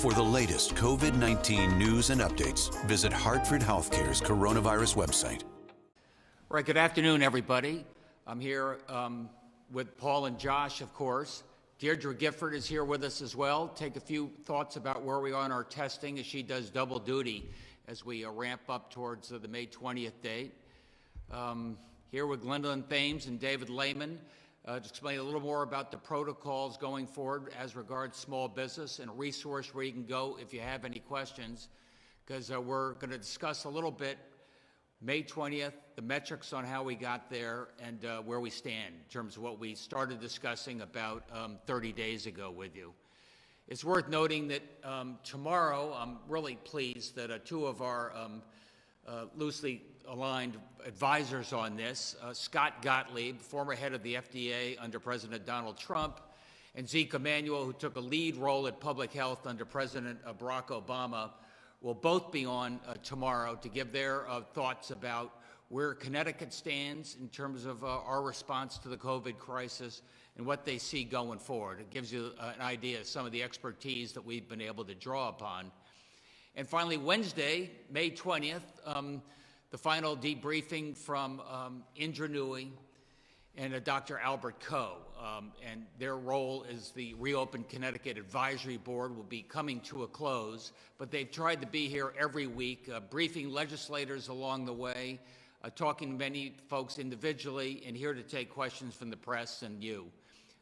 For the latest COVID-19 news and updates, visit Hartford Healthcare's coronavirus website. All right, good afternoon, everybody. I'm here with Paul and Josh, of course. Deirdre Gifford is here with us as well. Take a few thoughts about where we are in our testing as she does double duty as we ramp up towards the May 20th date. Here with Gwendolyn Thames and David Lehman to explain a little more about the protocols going forward as regards small business and a resource where you can go if you have any questions, because we're going to discuss a little bit May 20th, the metrics on how we got there and where we stand in terms of what we started discussing about 30 days ago with you. It's worth noting that tomorrow, I'm really pleased that two of our loosely aligned advisors on this, Scott Gottlieb, former head of the FDA under President Donald Trump, and Zeke Emanuel, who took a lead role at public health under President Barack Obama, will both be on tomorrow to give their thoughts about where Connecticut stands in terms of our response to the COVID crisis and what they see going forward. It gives you an idea of some of the expertise that we've been able to draw upon. And finally, Wednesday, May 20th, the final debriefing from Indra Nooyi and Dr. Albert Coe, and their role as the Reopen Connecticut Advisory Board will be coming to a close, but they've tried to be here every week, briefing legislators along the way, talking to many folks individually, and here to take questions from the press and you.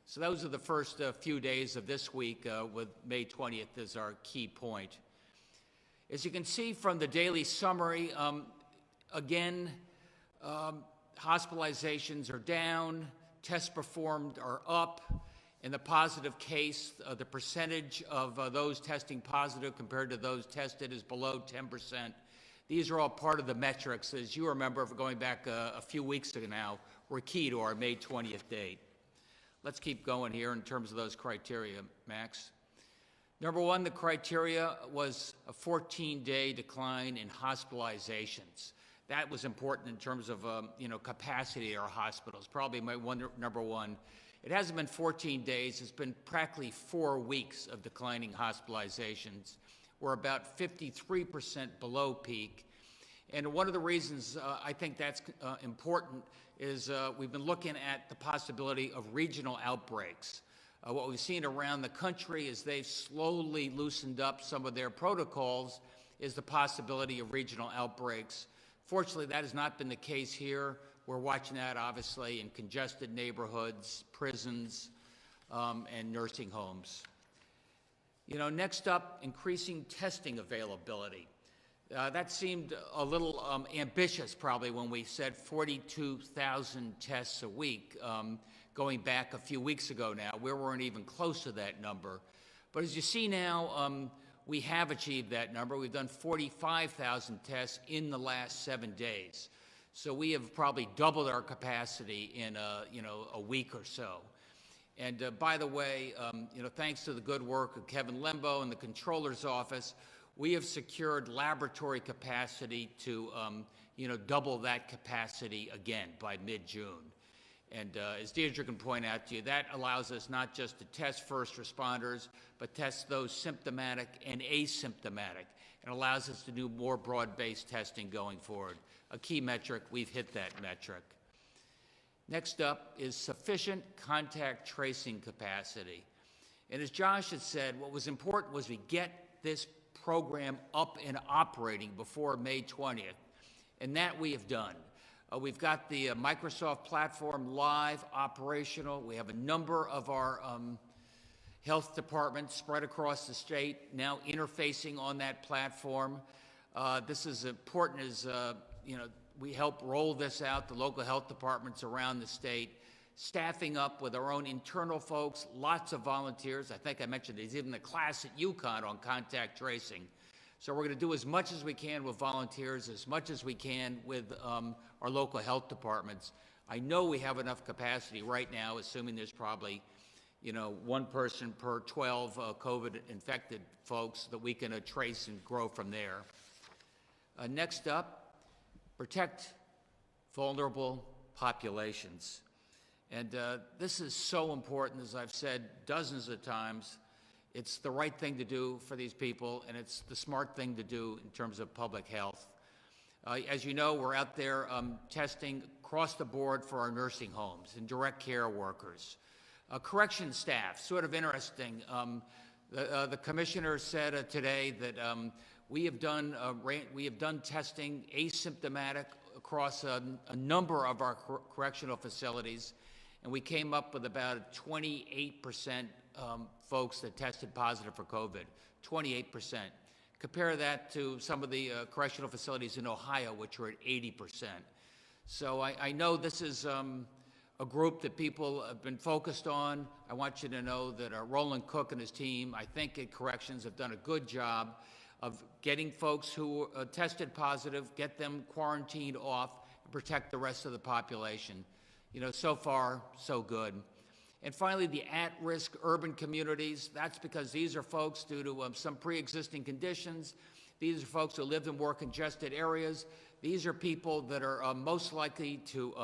So those are the first few days of this week with May 20th as our key point. As you can see from the daily summary, again, hospitalizations are down, tests performed are up, and the positive case, the percentage of those testing positive compared to those tested is below 10%. These are all part of the metrics, as you remember, going back a few weeks ago now, were key to our May 20th date. Let's keep going here in terms of those criteria, Max. Number one, the criteria was a 14-day decline in hospitalizations. That was important in terms of capacity at our hospitals, probably number one. It hasn't been 14 days, it's been practically 4 weeks of declining hospitalizations. We're about 53% below peak. And one of the reasons I think that's important is we've been looking at the possibility of regional outbreaks. What we've seen around the country is they've slowly loosened up some of their protocols is the possibility of regional outbreaks. Fortunately, that has not been the case here. We're watching that, obviously, in congested neighborhoods, prisons, and nursing homes. Next up, increasing testing availability. That seemed a little ambitious, probably, when we said 42,000 tests a week, going back a few weeks ago now. We weren't even close to that number. But as you see now, we have achieved that number. We've done 45,000 tests in the last 7 days. So we have probably doubled our capacity in a week or so. And by the way, thanks to the good work of Kevin Lembo and the Controller's Office, we have secured laboratory capacity to double that capacity again by mid-June. And as Deirdre can point out to you, that allows us not just to test first responders, but test those symptomatic and asymptomatic, and allows us to do more broad-based testing going forward. A key metric, we've hit that metric. Next up is sufficient contact tracing capacity. And as Josh had said, what was important was we get this program up and operating before May 20th, and that we have done. We've got the Microsoft platform live, operational. We have a number of our health departments spread across the state now interfacing on that platform. This is important as we help roll this out, the local health departments around the state, staffing up with our own internal folks, lots of volunteers. I think I mentioned there's even a class at UConn on contact tracing. So we're going to do as much as we can with volunteers, as much as we can with our local health departments. I know we have enough capacity right now, assuming there's probably, one person per 12 COVID-infected folks that we can trace and grow from there. Next up, protect vulnerable populations. And this is so important, as I've said dozens of times. It's the right thing to do for these people, and it's the smart thing to do in terms of public health. As you know, we're out there testing across the board for our nursing homes and direct care workers. Correction staff, sort of interesting. The commissioner said today that we have done testing asymptomatic across a number of our correctional facilities, and we came up with about 28% folks that tested positive for COVID, 28%. Compare that to some of the correctional facilities in Ohio, which are at 80%. So I know this is a group that people have been focused on. I want you to know that Roland Cook and his team, I think at Corrections, have done a good job of getting folks who tested positive, get them quarantined off, and protect the rest of the population. You know, so far, so good. And finally, the at-risk urban communities. That's because these are folks due to some pre-existing conditions. These are folks who live in more congested areas. These are people that are most likely to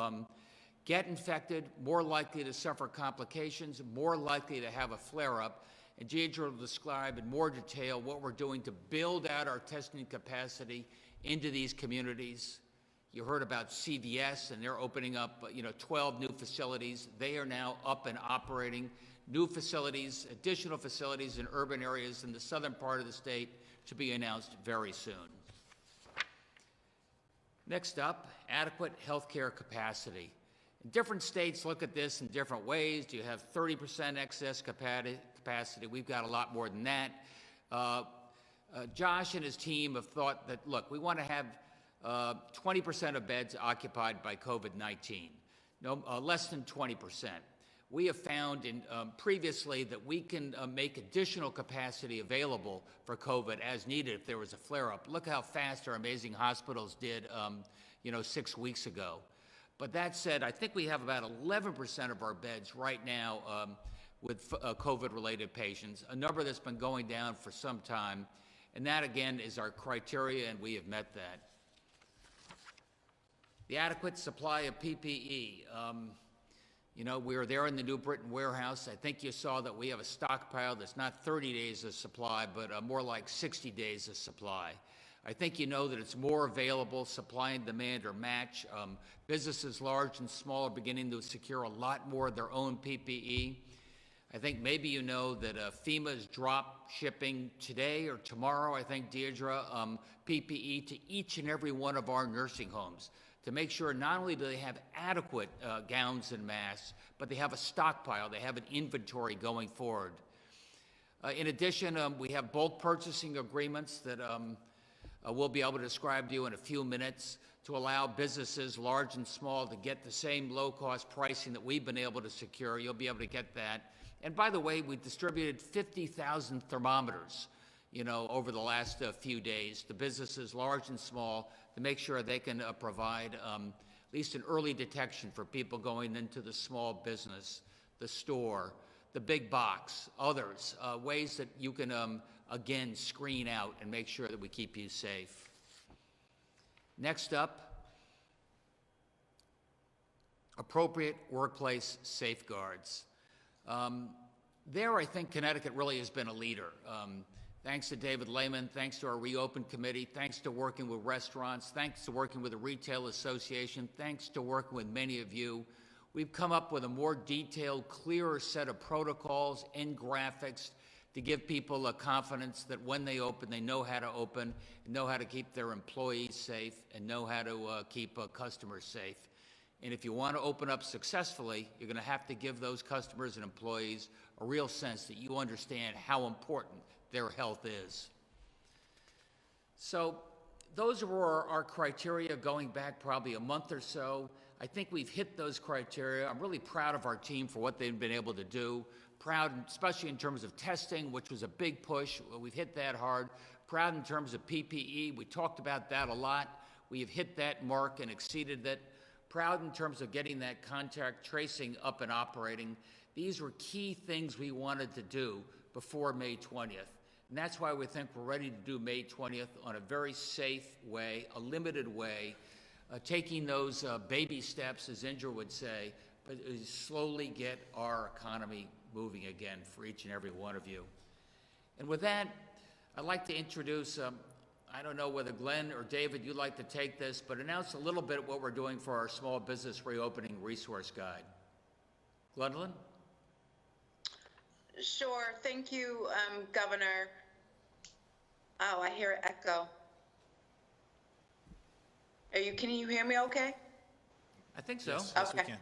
get infected, more likely to suffer complications, more likely to have a flare-up. And Deidre will describe in more detail what we're doing to build out our testing capacity into these communities. You heard about CVS, and they're opening up 12 new facilities. They are now up and operating. New facilities, additional facilities in urban areas in the southern part of the state to be announced very soon. Next up, adequate healthcare capacity. Different states look at this in different ways. Do you have 30% excess capacity? We've got a lot more than that. Josh and his team have thought that, look, we want to have 20% of beds occupied by COVID-19, less than 20%. We have found previously that we can make additional capacity available for COVID as needed if there was a flare-up. Look how fast our amazing hospitals did 6 weeks ago. But that said, I think we have about 11% of our beds right now with COVID-related patients, a number that's been going down for some time. And that, again, is our criteria, and we have met that. The adequate supply of PPE. We were there in the New Britain warehouse. I think you saw that we have a stockpile that's not 30 days of supply, but more like 60 days of supply. I think you know that it's more available. Supply and demand are matched. Businesses large and small are beginning to secure a lot more of their own PPE. I think maybe you know that FEMA is drop shipping today or tomorrow, I think, Deidre, PPE to each and every one of our nursing homes to make sure not only do they have adequate gowns and masks, but they have a stockpile, they have an inventory going forward. In addition, we have bulk purchasing agreements that we'll be able to describe to you in a few minutes to allow businesses, large and small, to get the same low-cost pricing that we've been able to secure. You'll be able to get that. And by the way, we distributed 50,000 thermometers, over the last few days to businesses, large and small, to make sure they can provide at least an early detection for people going into the small business, the store, the big box, others, ways that you can, again, screen out and make sure that we keep you safe. Next up, appropriate workplace safeguards. There, I think Connecticut really has been a leader. Thanks to David Lehman, thanks to our Reopen Committee, thanks to working with restaurants, thanks to working with the Retail Association, thanks to working with many of you, we've come up with a more detailed, clearer set of protocols and graphics to give people a confidence that when they open, they know how to open, know how to keep their employees safe, and know how to keep customers safe. And if you want to open up successfully, you're going to have to give those customers and employees a real sense that you understand how important their health is. So those were our criteria going back probably a month or so. I think we've hit those criteria. I'm really proud of our team for what they've been able to do. Proud, especially in terms of testing, which was a big push. We've hit that hard. Proud in terms of PPE. We talked about that a lot. We have hit that mark and exceeded that. Proud in terms of getting that contact tracing up and operating. These were key things we wanted to do before May 20th. And that's why we think we're ready to do May 20th on a very safe way, a limited way, taking those baby steps, as Indra would say, but slowly get our economy moving again for each and every one of you. And with that, I'd like to introduce, I don't know whether Glenn or David, you'd like to take this, but announce a little bit what we're doing for our Small Business Reopening Resource Guide. Gwendolyn? Sure. Thank you, Governor. Oh, I hear an echo. Can you hear me okay? I think so. Yes, Okay. we can.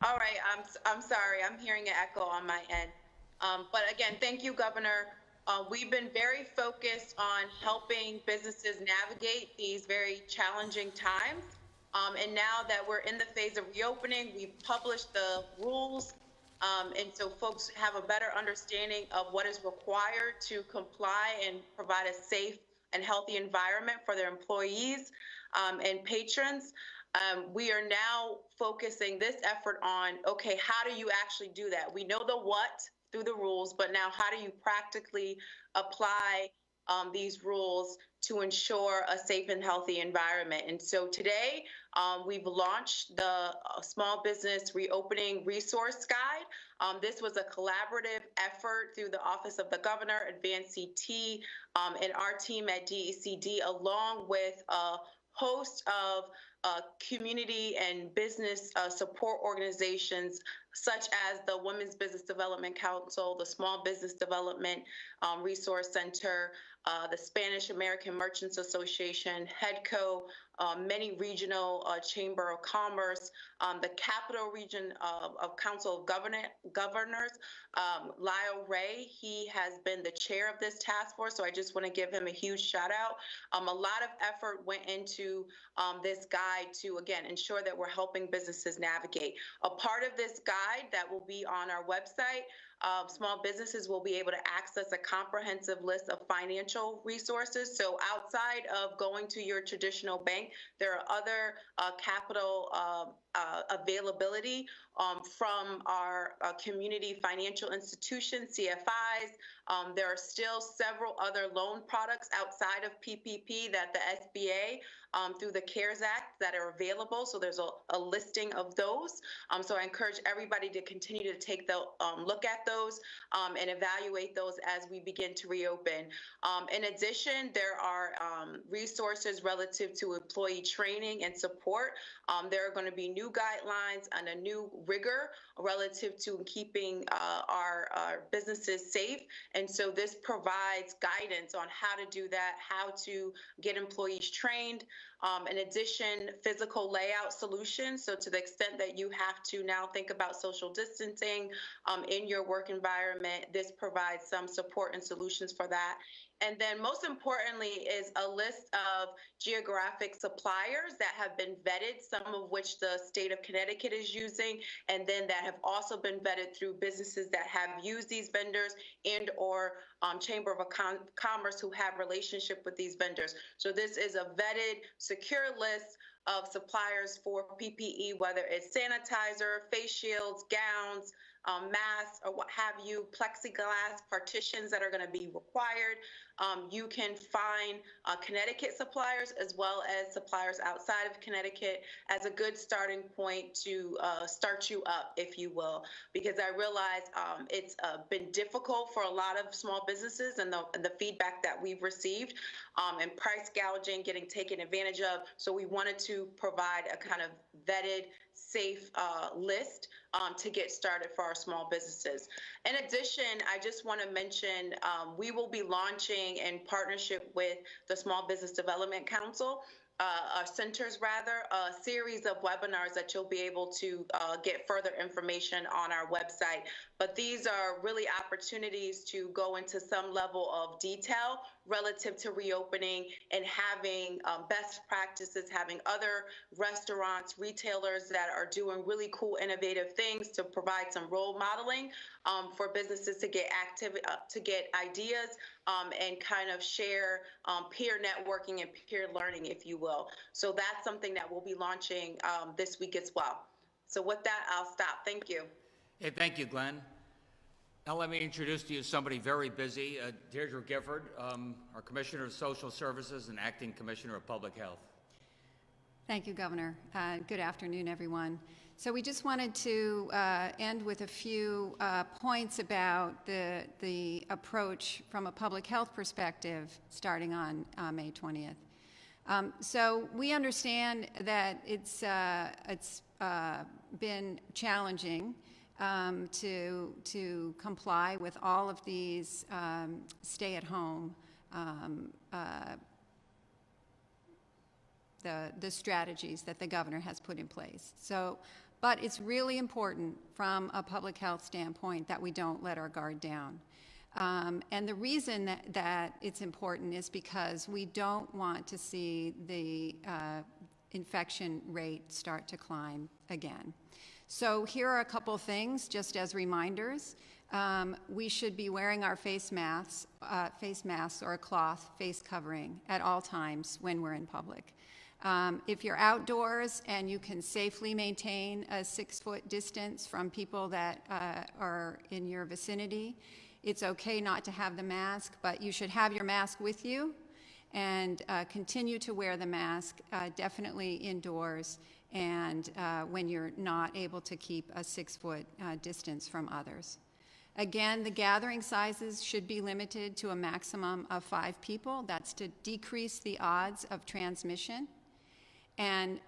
All right. I'm sorry. I'm hearing an echo on my end. But again, thank you, Governor. We've been very focused on helping businesses navigate these very challenging times. And now that we're in the phase of reopening, we've published the rules. And so folks have a better understanding of what is required to comply and provide a safe and healthy environment for their employees and patrons. We are now focusing this effort on, okay, how do you actually do that? We know the what through the rules, but now how do you practically apply these rules to ensure a safe and healthy environment? And so today we've launched the Small Business Reopening Resource Guide. This was a collaborative effort through the Office of the Governor, Advanced CT, and our team at DECD, along with a host of community and business support organizations such as the Women's Business Development Council, the Small Business Development Resource Center, the Spanish American Merchants Association, HEDCO, many regional Chamber of Commerce, the Capital Region of Council of Governors, Lyle Ray, he has been the chair of this task force, so I just want to give him a huge shout out. A lot of effort went into this guide to, again, ensure that we're helping businesses navigate. A part of this guide that will be on our website, small businesses will be able to access a comprehensive list of financial resources. So outside of going to your traditional bank, there are other capital availability from our community financial institutions, CFIs. There are still several other loan products outside of PPP that the SBA through the CARES Act that are available. So there's a listing of those. So I encourage everybody to continue to take the look at those and evaluate those as we begin to reopen. In addition, there are resources relative to employee training and support. There are going to be new guidelines and a new rigor relative to keeping our businesses safe. And so this provides guidance on how to do that, how to get employees trained. In addition, physical layout solutions. So to the extent that you have to now think about social distancing in your work environment, this provides some support and solutions for that. And then most importantly is a list of geographic suppliers that have been vetted, some of which the state of Connecticut is using, and then that have also been vetted through businesses that have used these vendors and or Chamber of Commerce who have relationship with these vendors. So this is a vetted, secure list of suppliers for PPE, whether it's sanitizer, face shields, gowns, masks, or what have you, plexiglass partitions that are going to be required. You can find Connecticut suppliers as well as suppliers outside of Connecticut as a good starting point to start you up, if you will, because I realize it's been difficult for a lot of small businesses and the feedback that we've received and price gouging, getting taken advantage of. So we wanted to provide a kind of vetted, safe list to get started for our small businesses. In addition, I just want to mention we will be launching in partnership with the Small Business Development Council, centers rather, a series of webinars that you'll be able to get further information on our website. But these are really opportunities to go into some level of detail relative to reopening and having best practices, having other restaurants, retailers that are doing really cool, innovative things to provide some role modeling for businesses to get to get ideas and kind of share peer networking and peer learning, if you will. So that's something that we'll be launching this week as well. So with that, I'll stop. Thank you. Hey, thank you, Glenn. Now let me introduce to you somebody very busy, Deirdre Gifford, our Commissioner of Social Services and Acting Commissioner of Public Health. Thank you, Governor. Good afternoon, everyone. So we just wanted to end with a few points about the approach from a public health perspective starting on May 20th. So we understand that it's been challenging to comply with all of these stay-at-home the strategies that the governor has put in place. But it's really important from a public health standpoint that we don't let our guard down. And the reason that it's important is because we don't want to see the infection rate start to climb again. So here are a couple things, just as reminders. We should be wearing our face masks or a cloth face covering at all times when we're in public. If you're outdoors and you can safely maintain a 6-foot distance from people that are in your vicinity, it's okay not to have the mask, but you should have your mask with you and continue to wear the mask, definitely indoors, and when you're not able to keep a 6-foot distance from others. Again, the gathering sizes should be limited to a maximum of 5 people. That's to decrease the odds of transmission. And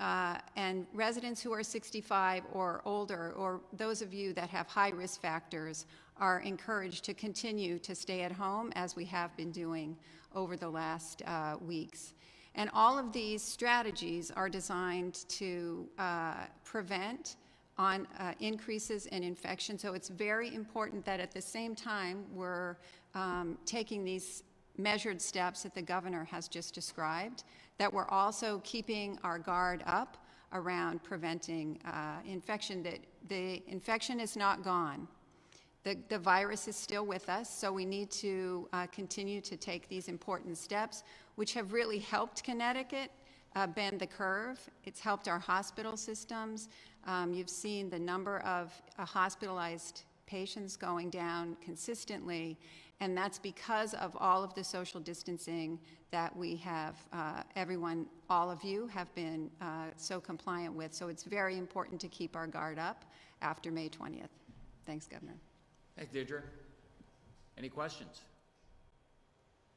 residents who are 65 or older, or those of you that have high risk factors, are encouraged to continue to stay at home as we have been doing over the last weeks. And all of these strategies are designed to prevent increases in infection. So it's very important that at the same time we're taking these measured steps that the governor has just described, that we're also keeping our guard up around preventing infection. That the infection is not gone. The virus is still with us, so we need to continue to take these important steps, which have really helped Connecticut bend the curve. It's helped our hospital systems. You've seen the number of hospitalized patients going down consistently, and that's because of all of the social distancing that we have, everyone, all of you have been so compliant with. So it's very important to keep our guard up after May 20th. Thanks, Governor. Thanks, Deirdre. Any questions?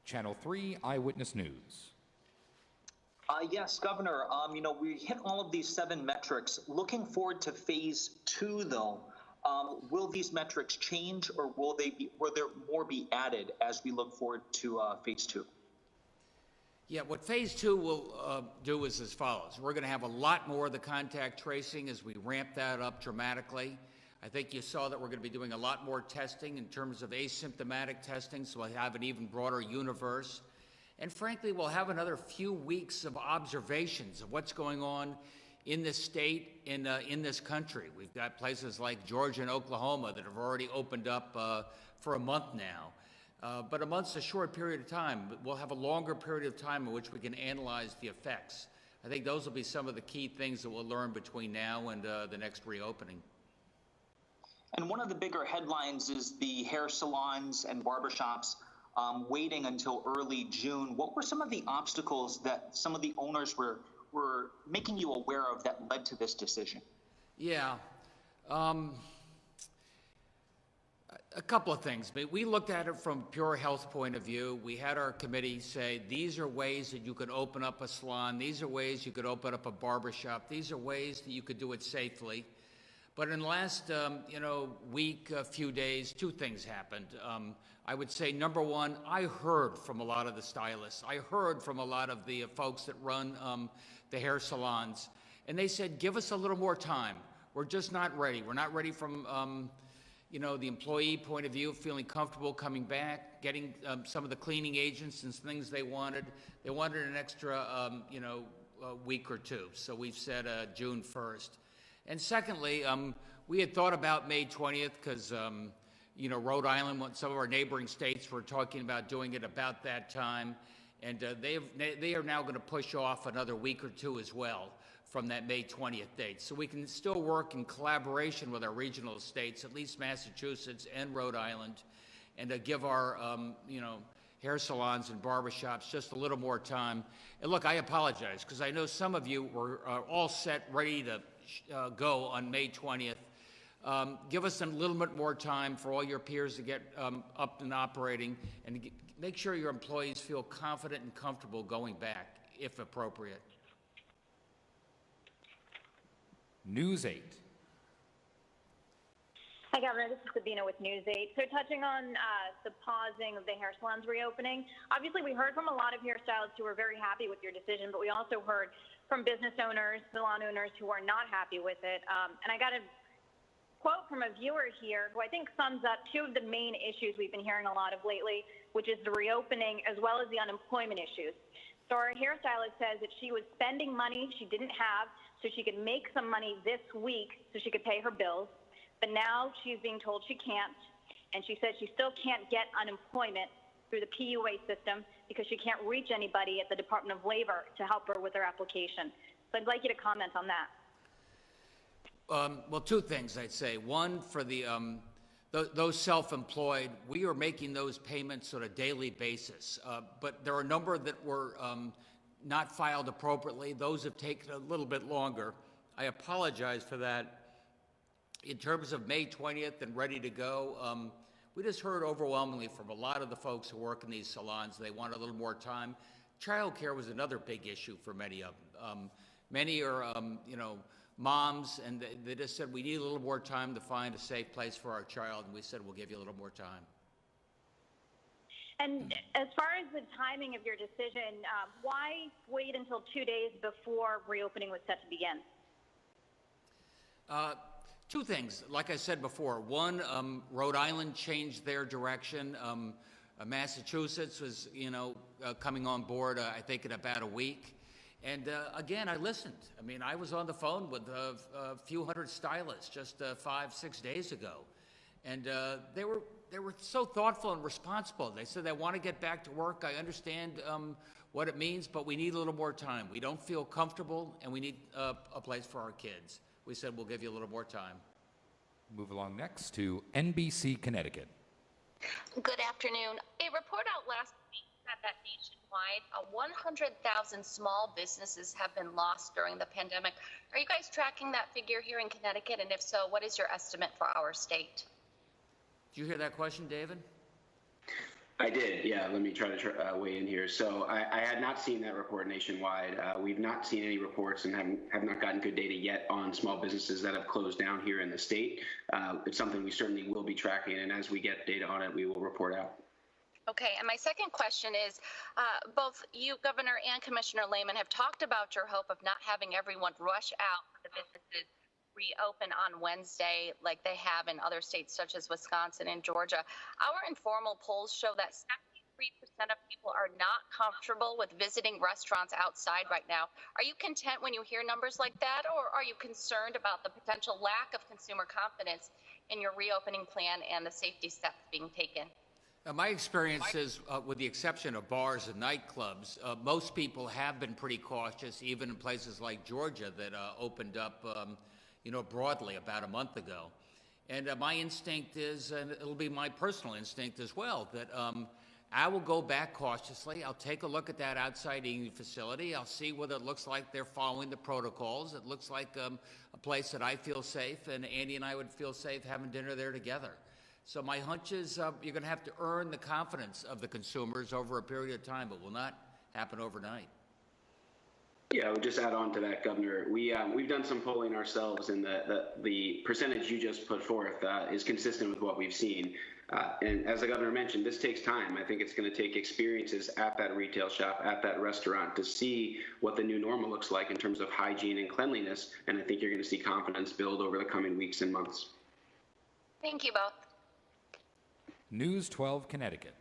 Channel 3 Eyewitness News. Yes, Governor, we hit all of these 7 metrics. Looking forward to phase 2, though, will these metrics change, or will there more be added as we look forward to phase 2? Yeah, what phase 2 will do is as follows. We're going to have a lot more of the contact tracing as we ramp that up dramatically. I think you saw that we're going to be doing a lot more testing in terms of asymptomatic testing, so we'll have an even broader universe. And frankly, we'll have another few weeks of observations of what's going on in this state, in this country. We've got places like Georgia and Oklahoma that have already opened up for a month now. But a month's a short period of time. But we'll have a longer period of time in which we can analyze the effects. I think those will be some of the key things that we'll learn between now and the next reopening. And one of the bigger headlines is the hair salons and barbershops waiting until early June. What were some of the obstacles that some of the owners were making you aware of that led to this decision? Yeah. A couple of things. We looked at it from a pure health point of view. We had our committee say, these are ways that you could open up a salon. These are ways you could open up a barbershop. These are ways that you could do it safely. But in the last, week, a few days, 2 things happened. I would say, number one, I heard from a lot of the stylists. I heard from a lot of the folks that run the hair salons. And they said, give us a little more time. We're just not ready. We're not ready from, the employee point of view, feeling comfortable coming back, getting some of the cleaning agents and things they wanted. They wanted an extra, a week or 2. So we've said June 1st. And secondly, we had thought about May 20th because, Rhode Island, some of our neighboring states were talking about doing it about that time. And they are now going to push off another week or 2 as well from that May 20th date. So we can still work in collaboration with our regional states, at least Massachusetts and Rhode Island, and give our, hair salons and barbershops just a little more time. And look, I apologize because I know some of you were all set, ready to go on May 20th. Give us a little bit more time for all your peers to get up and operating, and make sure your employees feel confident and comfortable going back, if appropriate. News 8. Hi, Governor. This is Sabina with News 8. So touching on the pausing of the hair salons reopening, obviously we heard from a lot of hairstylists who were very happy with your decision, but we also heard from business owners, salon owners who are not happy with it. And I got a quote from a viewer here who I think sums up two of the main issues we've been hearing a lot of lately, which is the reopening as well as the unemployment issues. So our hairstylist says that she was spending money she didn't have so she could make some money this week so she could pay her bills. But now she's being told she can't, and she says she still can't get unemployment through the PUA system because she can't reach anybody at the Department of Labor to help her with her application. So I'd like you to comment on that. Well, two things I'd say. One, for the those self-employed, we are making those payments on a daily basis. But there are a number that were not filed appropriately. Those have taken a little bit longer. I apologize for that. In terms of May 20th and ready to go, we just heard overwhelmingly from a lot of the folks who work in these salons, they want a little more time. Child care was another big issue for many of them. Many are, moms, and they just said, we need a little more time to find a safe place for our child, and we said, we'll give you a little more time. And as far as the timing of your decision, why wait until 2 days before reopening was set to begin? Two things, like I said before. One, Rhode Island changed their direction. Massachusetts was, coming on board, I think, in about a week. And again, I listened. I mean, I was on the phone with a few hundred stylists just 5-6 days ago. And they were so thoughtful and responsible. They said they want to get back to work. I understand what it means, but we need a little more time. We don't feel comfortable, and we need a place for our kids. We said, we'll give you a little more time. Move along next to NBC Connecticut. Good afternoon. A report out last week said that nationwide, 100,000 small businesses have been lost during the pandemic. Are you guys tracking that figure here in Connecticut? And if so, what is your estimate for our state? Did you hear that question, David? I did, yeah. Let me try to weigh in here. So I had not seen that report nationwide. We've not seen any reports and have not gotten good data yet on small businesses that have closed down here in the state. It's something we certainly will be tracking, and as we get data on it, we will report out. Okay, and my second question is, both you, Governor, and Commissioner Lehman have talked about your hope of not having everyone rush out for the businesses reopen on Wednesday like they have in other states such as Wisconsin and Georgia. Our informal polls show that 73% of people are not comfortable with visiting restaurants outside right now. Are you content when you hear numbers like that, or are you concerned about the potential lack of consumer confidence in your reopening plan and the safety steps being taken? My experience is, with the exception of bars and nightclubs, most people have been pretty cautious, even in places like Georgia that opened up broadly about a month ago. And my instinct is, and it'll be my personal instinct as well, that I will go back cautiously. I'll take a look at that outside eating facility. I'll see whether it looks like they're following the protocols. It looks like a place that I feel safe, and Andy and I would feel safe having dinner there together. So my hunch is you're going to have to earn the confidence of the consumers over a period of time. It will not happen overnight. Yeah, I would just add on to that, Governor. We've done some polling ourselves, and the percentage you just put forth is consistent with what we've seen. And as the Governor mentioned, this takes time. I think it's going to take experiences at that retail shop, at that restaurant, to see what the new normal looks like in terms of hygiene and cleanliness. And I think you're going to see confidence build over the coming weeks and months. Thank you both. News 12 Connecticut.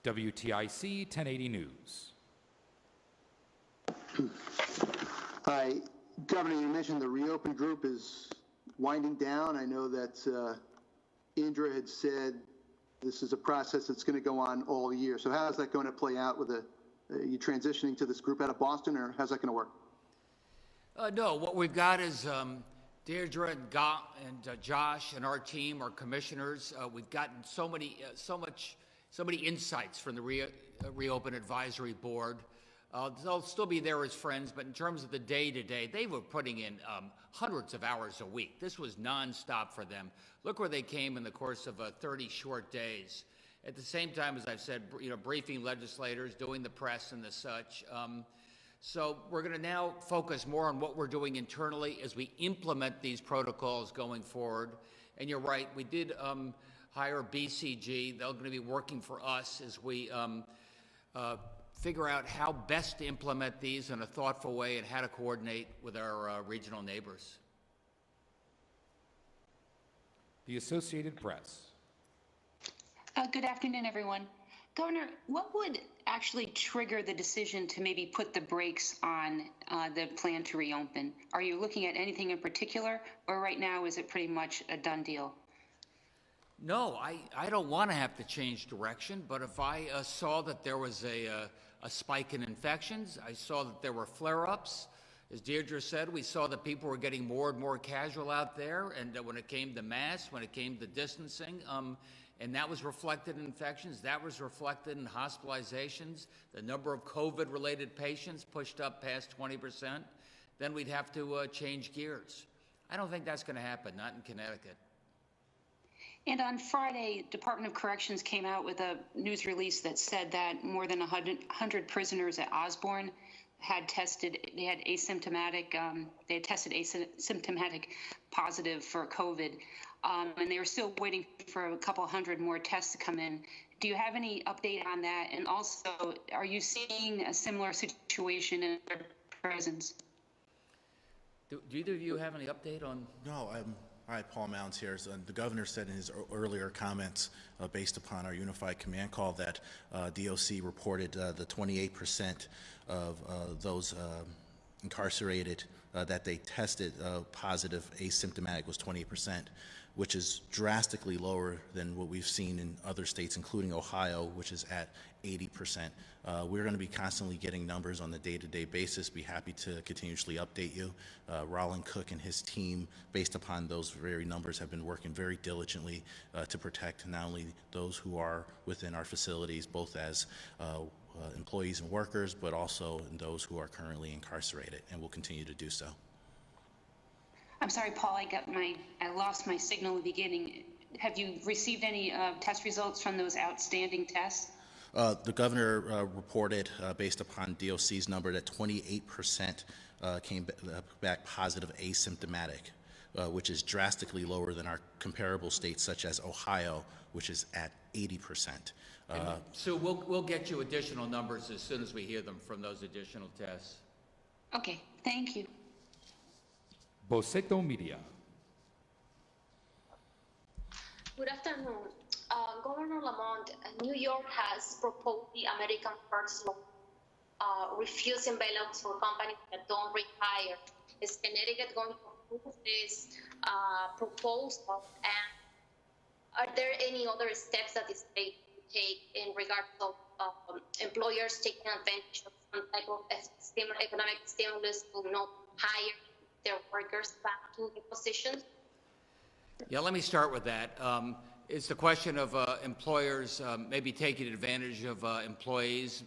WTIC 1080 News. Hi, Governor, you mentioned the Reopen Group is winding down. I know that Indra had said this is a process that's going to go on all year. So how is that going to play out with you transitioning to this group out of Boston, or how's that going to work? No, what we've got is Deirdre and Josh and our team, our commissioners. We've gotten so many insights from the Reopen Advisory Board. They'll still be there as friends, but in terms of the day-to-day, they were putting in hundreds of hours a week. This was nonstop for them. Look where they came in the course of 30 short days. At the same time, as I've said, briefing legislators, doing the press and the such. So we're going to now focus more on what we're doing internally as we implement these protocols going forward. And you're right, we did hire BCG. They're going to be working for us as we figure out how best to implement these in a thoughtful way and how to coordinate with our regional neighbors. The Associated Press. Good afternoon, everyone. Governor, what would actually trigger the decision to maybe put the brakes on the plan to reopen? Are you looking at anything in particular, or right now is it pretty much a done deal? No, I don't want to have to change direction, but if I saw that there was a spike in infections, I saw that there were flare-ups. As Deirdre said, we saw that people were getting more and more casual out there, and when it came to masks, when it came to distancing, and that was reflected in infections, that was reflected in hospitalizations, the number of COVID-related patients pushed up past 20%, then we'd have to change gears. I don't think that's going to happen, not in Connecticut. And on Friday, Department of Corrections came out with a news release that said that more than 100 prisoners at Osborne had tested, they had tested asymptomatic positive for COVID. And they were still waiting for a couple hundred more tests to come in. Do you have any update on that? And also, are you seeing a similar situation in other prisons? Do either of you have any update on? No, hi, Paul Mounds here. So the governor said in his earlier comments, based upon our unified command call, that DOC reported the 28% of those incarcerated that they tested positive asymptomatic was 28%, which is drastically lower than what we've seen in other states, including Ohio, which is at 80%. We're going to be constantly getting numbers on the day-to-day basis. Be happy to continuously update you. Roland Cook and his team, based upon those very numbers, have been working very diligently to protect not only those who are within our facilities, both as employees and workers, but also in those who are currently incarcerated, and will continue to do so. I'm sorry, Paul, I lost my signal in the beginning. Have you received any test results from those outstanding tests? The governor reported, based upon DOC's number, that 28% came back positive asymptomatic, which is drastically lower than our comparable states such as Ohio, which is at 80%. So we'll get you additional numbers as soon as we hear them from those additional tests. Okay, thank you. Boceto Media. Good afternoon. Governor Lamont, New York has proposed the American First Law, refusing bailouts for companies that don't rehire. Is Connecticut going to approve this proposal? And are there any other steps that the state will take in regards of employers taking advantage of some type of economic stimulus to not hire their workers back to the positions? Yeah, let me start with that. It's the question of employers maybe taking advantage of employees,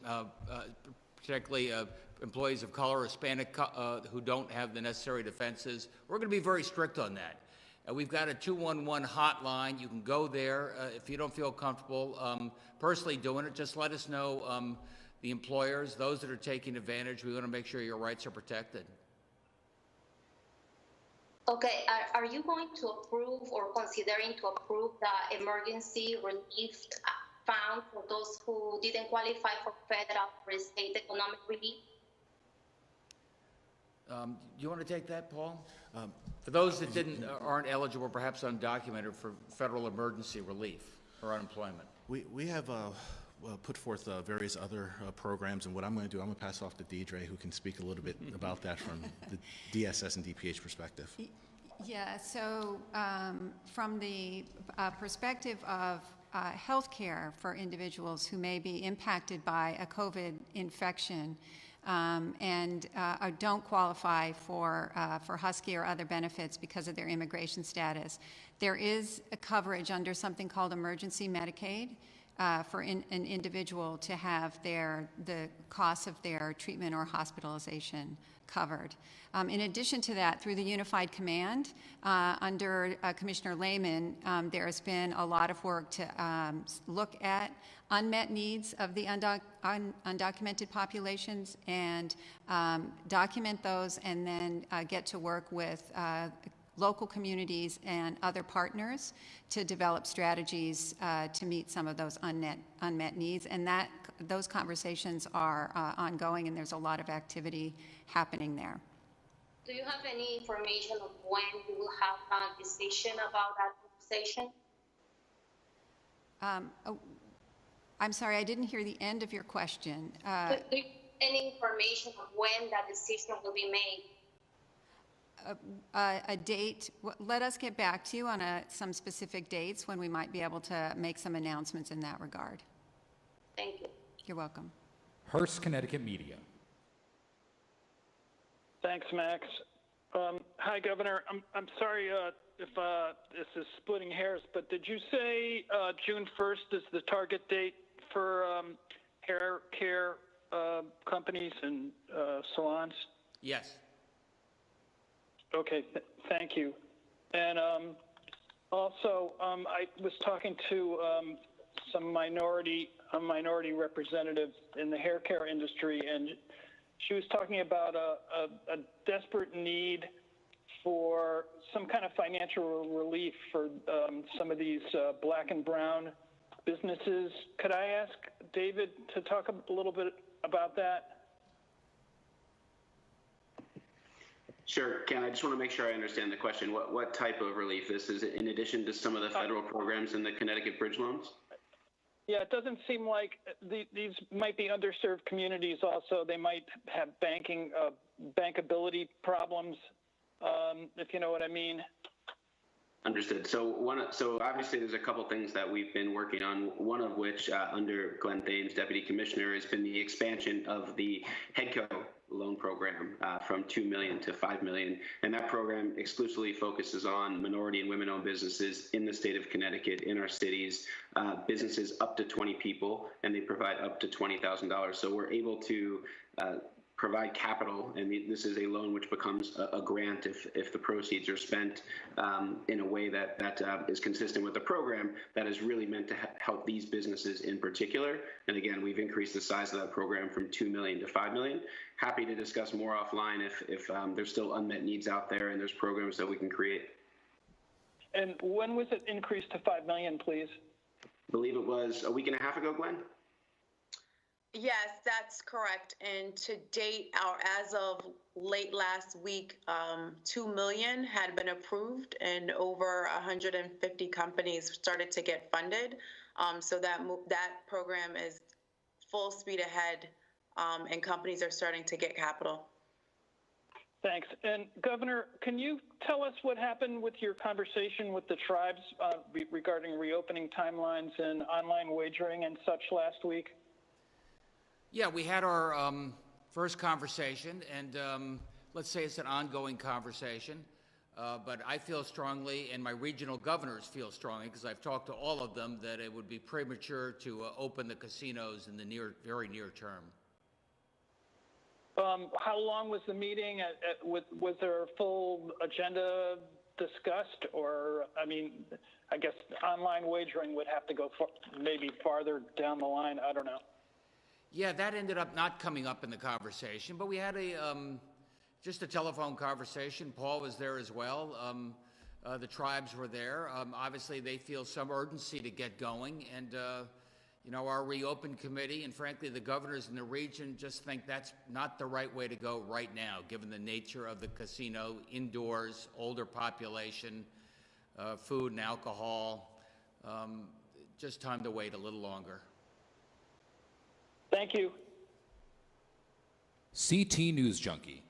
particularly employees of color, Hispanic, who don't have the necessary defenses. We're going to be very strict on that. We've got a 211 hotline. You can go there if you don't feel comfortable personally doing it. Just let us know the employers, those that are taking advantage. We want to make sure your rights are protected. Okay, are you going to approve or considering to approve the emergency relief fund for those who didn't qualify for federal or state economic relief? Do you want to take that, Paul? For those that aren't eligible, perhaps undocumented, for federal emergency relief or unemployment. We have put forth various other programs, and what I'm going to do, I'm going to pass off to Deidre, who can speak a little bit about that from the DSS and DPH perspective. Yeah, so from the perspective of health care for individuals who may be impacted by a COVID infection and don't qualify for Husky or other benefits because of their immigration status, there is a coverage under something called emergency Medicaid. for an individual to have the costs of their treatment or hospitalization covered. In addition to that, through the Unified Command, under Commissioner Lehman, there has been a lot of work to look at unmet needs of the undocumented populations and document those, and then get to work with local communities and other partners to develop strategies to meet some of those unmet needs. And those conversations are ongoing, and there's a lot of activity happening there. Do you have any information of when you will have a decision about that conversation? I'm sorry, I didn't hear the end of your question. Do you have any information of when that decision will be made? A date, let us get back to you on some specific dates when we might be able to make some announcements in that regard. Thank you. You're welcome. Hearst, Connecticut Media. Thanks, Max. Hi, Governor. I'm sorry if this is splitting hairs, but did you say June 1st is the target date for hair care companies and salons? Yes. Okay, thank you. And also, I was talking to some minority representatives in the hair care industry, and she was talking about a desperate need for some kind of financial relief for some of these black and brown businesses. Could I ask David to talk a little bit about that? Sure, Ken, I just want to make sure I understand the question. What type of relief? This is in addition to some of the federal programs and the Connecticut bridge loans? Yeah, it doesn't seem like these might be underserved communities also. They might have bankability problems, if you know what I mean. Understood. So obviously there's a couple things that we've been working on, one of which under Glenn Thames, Deputy Commissioner, has been the expansion of the HEDCO loan program from $2 million to $5 million. And that program exclusively focuses on minority and women-owned businesses in the state of Connecticut, in our cities, businesses up to 20 people, and they provide up to $20,000. So we're able to provide capital, and this is a loan which becomes a grant if the proceeds are spent in a way that is consistent with the program that is really meant to help these businesses in particular. And again, we've increased the size of that program from $2 million to $5 million. Happy to discuss more offline if there's still unmet needs out there and there's programs that we can create. And when was it increased to $5 million, please? I believe it was a week and a half ago, Glenn. Yes, that's correct. And to date, as of late last week, 2 million had been approved, and over 150 companies started to get funded. So that program is full speed ahead, and companies are starting to get capital. Thanks. And Governor, can you tell us what happened with your conversation with the tribes regarding reopening timelines and online wagering and such last week? Yeah, we had our first conversation, and let's say it's an ongoing conversation, but I feel strongly, and my regional governors feel strongly, because I've talked to all of them, that it would be premature to open the casinos in the very near term. How long was the meeting? Was there a full agenda discussed? Or, I mean, I guess online wagering would have to go maybe farther down the line. I don't know. Yeah, that ended up not coming up in the conversation, but we had just a telephone conversation. Paul was there as well. The tribes were there. Obviously, they feel some urgency to get going, and you know, our reopen committee and frankly the governors in the region just think that's not the right way to go right now, given the nature of the casino, indoors, older population, food and alcohol. Just time to wait a little longer. Thank you. CT News Junkie.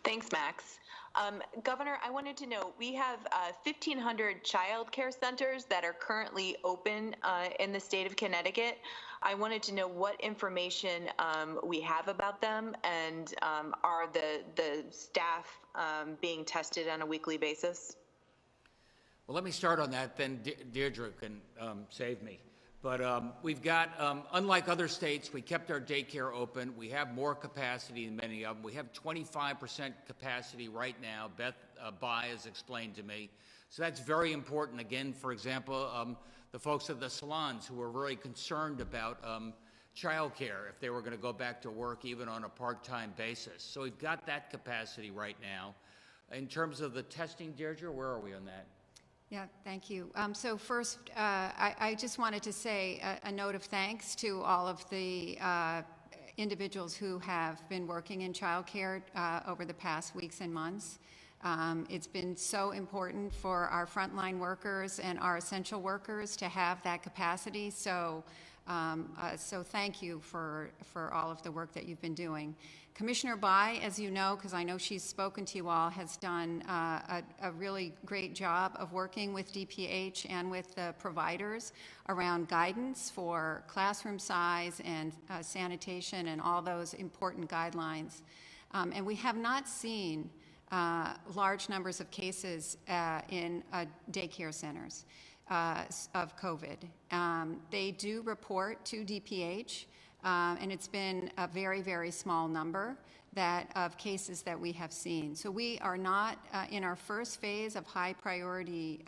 Thanks, Max. Governor, I wanted to know, we have 1,500 child care centers that are currently open in the state of Connecticut. I wanted to know what information we have about them, and are the staff being tested on a weekly basis? Well, let me start on that, then Deirdre can save me. But we've got, unlike other states, we kept our daycare open. We have more capacity than many of them. We have 25% capacity right now. Beth Bai has explained to me. So that's very important. Again, for example, the folks at the salons who were really concerned about childcare if they were going to go back to work even on a part-time basis. So we've got that capacity right now. In terms of the testing, Deirdre, where are we on that? Yeah, thank you. So first, I just wanted to say a note of thanks to all of the individuals who have been working in childcare over the past weeks and months. It's been so important for our frontline workers and our essential workers to have that capacity. So thank you for all of the work that you've been doing. Commissioner Bai, as you know, because I know she's spoken to you all, has done a really great job of working with DPH and with the providers around guidance for classroom size and sanitation and all those important guidelines. And we have not seen large numbers of cases in daycare centers of COVID. They do report to DPH, and it's been a very, very small number of cases that we have seen. So we are not in our first phase of high priority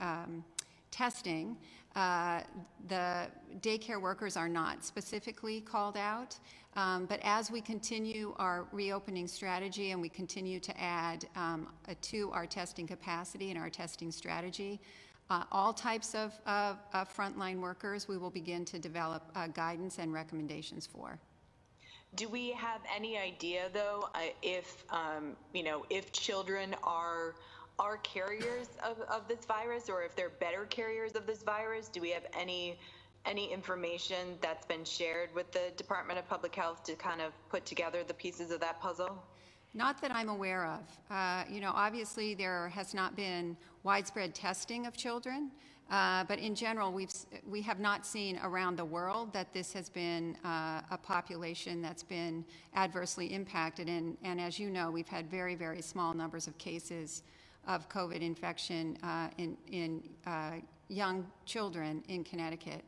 testing. The daycare workers are not specifically called out, but as we continue our reopening strategy and we continue to add to our testing capacity and our testing strategy, all types of frontline workers, we will begin to develop guidance and recommendations for. Do we have any idea, though, if children are carriers of this virus, or if they're better carriers of this virus? Do we have any information that's been shared with the Department of Public Health to kind of put together the pieces of that puzzle? Not that I'm aware of. Obviously there has not been widespread testing of children, but in general, we have not seen around the world that this has been a population that's been adversely impacted. And as you know, we've had very, very small numbers of cases of COVID infection in young children in Connecticut.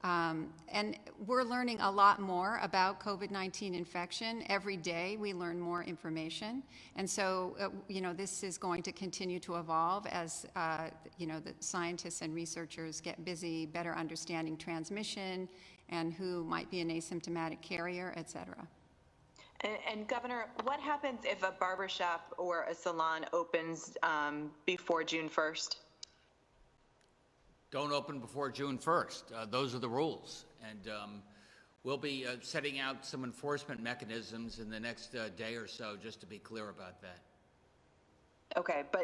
And we're learning a lot more about COVID-19 infection. Every day we learn more information. And so, this is going to continue to evolve as, the scientists and researchers get busy better understanding transmission and who might be an asymptomatic carrier, et cetera. And Governor, what happens if a barbershop or a salon opens before June 1st? Don't open before June 1st. Those are the rules. And we'll be setting out some enforcement mechanisms in the next day or so, just to be clear about that. Okay, but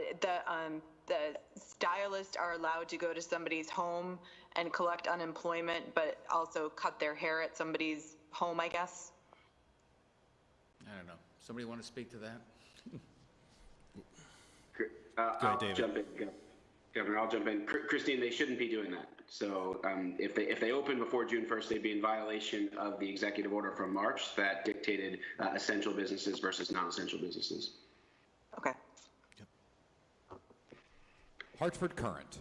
the stylists are allowed to go to somebody's home and collect unemployment, but also cut their hair at somebody's home, I guess? I don't know. Somebody want to speak to that? I'll jump in. Governor, I'll jump in. Christine, they shouldn't be doing that. So if they open before June 1st, they'd be in violation of the executive order from March that dictated essential businesses versus non-essential businesses. Okay. Yep. Hartford Current.